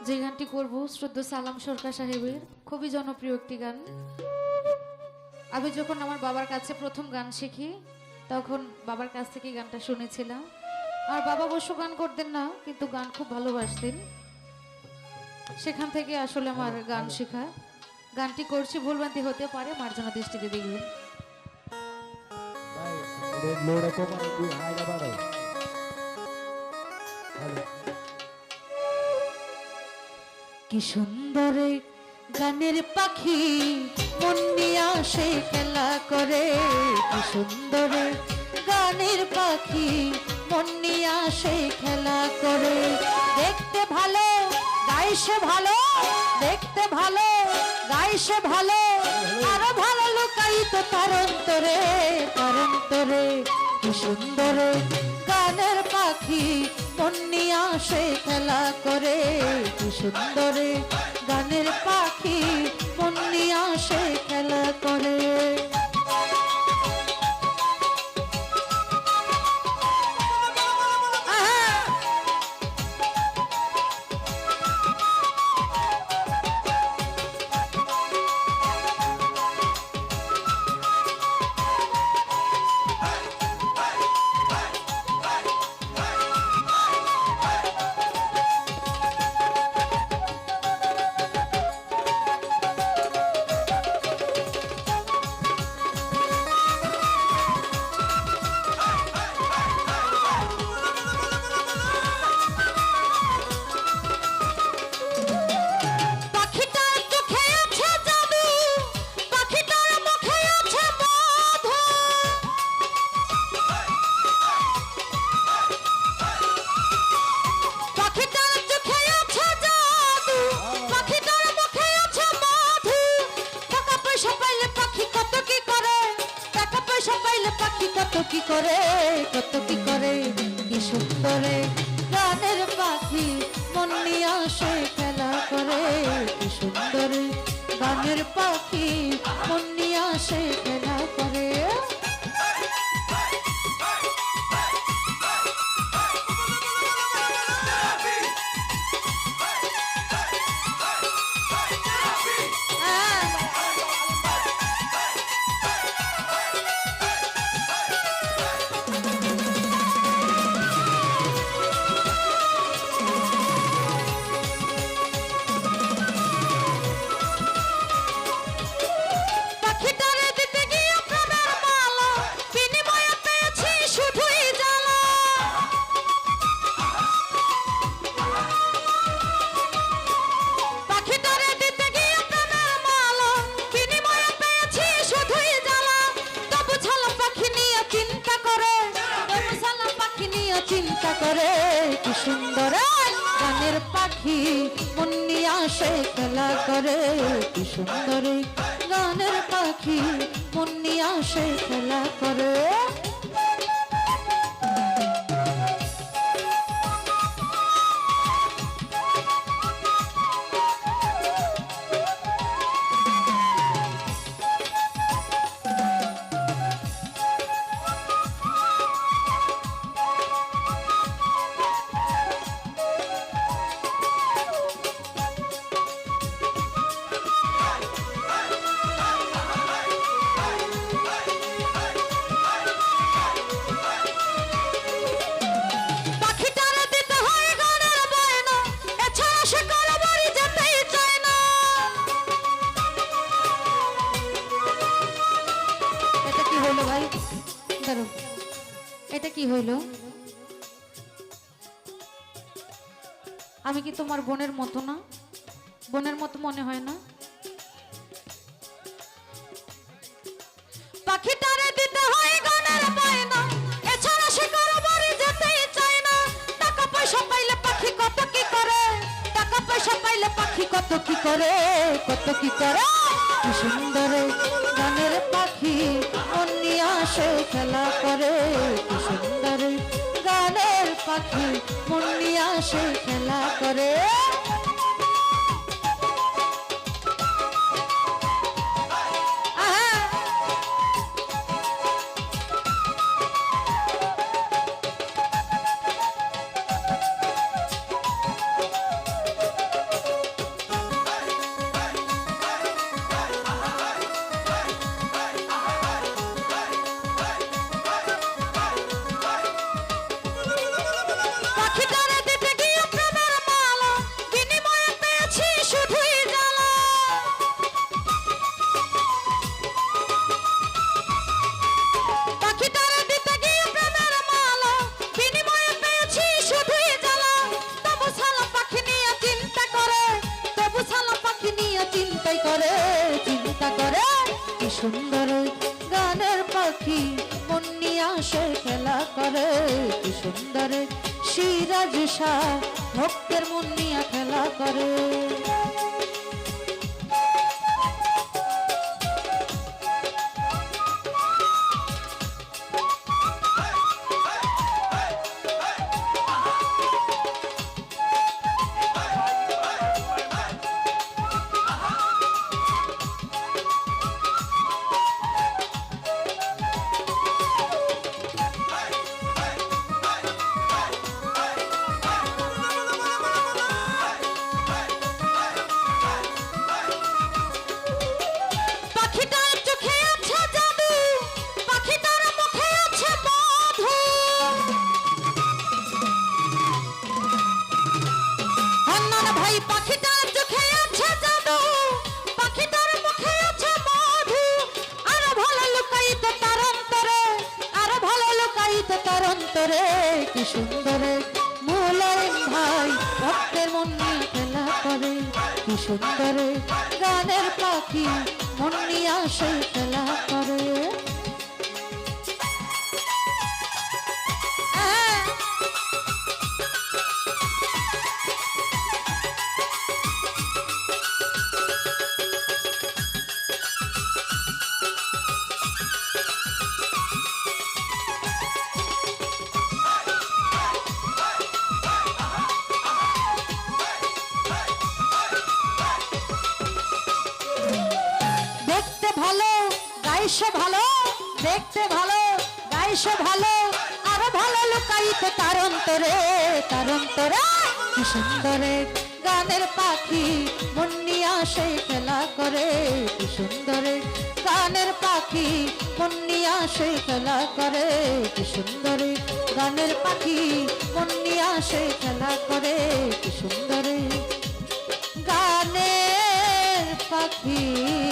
যে গানটি করব শ্রদ্ধা সালাম সরকার সাহেবের খুবই জনপ্রিয় একটি গান। আমি যখন আমার বাবার কাছে প্রথম গান শিখি তখন বাবার কাছ থেকে গানটা শুনেছিলাম। আর বাবা অবশ্য গান করতেন না, কিন্তু গান খুব ভালোবাসতেন। সেখান থেকে আসলে আমার গান শেখা। গানটি করছি, ভুলভ্রান্তি হতে পারে, মার্জনা দৃষ্টিতে দেখবেন। কি সুন্দর গানের পাখি মন নিয়ে আসে খেলা করে, কি সুন্দর গানের পাখি মন নিয়ে আসে খেলা করে। দেখতে ভালো গাইছে ভালো, দেখতে ভালো গাইছে ভালো, আরো ভালো লুকায়িত তার অন্তরে, তার অন্তরে। কি সুন্দর গানের পাখি মন নিয়ে আসে খেলা করে, কি সুন্দর গানের পাখি মন নিয়ে আসে খেলা করে। কি করে কত কি করে, কি সুন্দরে গানের পাখি মন নিয়ে আসে খেলা করে, কি সুন্দরে গানের পাখি মন নিয়ে আসে খেলা করে। চিন্তা করে কি সুন্দর গানের পাখি মন নিয়ে আসে খেলা করে, কি সুন্দর গানের পাখি মন নিয়ে আসে খেলা করে। এটা কি হইল? আমি কি তোমার বোনের মতো না? বোনের মতো মনে হয় না? পাখিটারে দিতে হয় গানের বায়না, এছাড়া সে কারো বাড়ি যেতেই চায় না। টাকা পয়সা পাইলে পাখি কত কি করে, টাকা পয়সা পাইলে পাখি কত কি করে, কত কি করে। কি সুন্দর গানের পাখি মন নিয়ে আসে খেলা করে, কি সুন্দর গানের পাখি মন নিয়ে আসে খেলা করে। সুন্দর গানের পাখি মন নিয়ে আসে খেলা করে কি সুন্দর সিরাজ শাহ ভক্তের মন নিয়ে খেলা করে কি সুন্দর মুলায়ম ভাই ভক্তের মন নিয়ে খেলা করে কি সুন্দর গানের পাখি মন নিয়ে আসে খেলা করে গাইছে ভালো দেখতে ভালো গাইছে ভালো আরো ভালো লুকাইতে তার অন্তরে কি সুন্দর গানের পাখি মন নিয়ে আসে খেলা করে কি সুন্দর গানের পাখি মন নিয়ে আসে খেলা করে কি সুন্দর গানের পাখি মন নিয়ে আসে খেলা করে কি সুন্দর গানের পাখি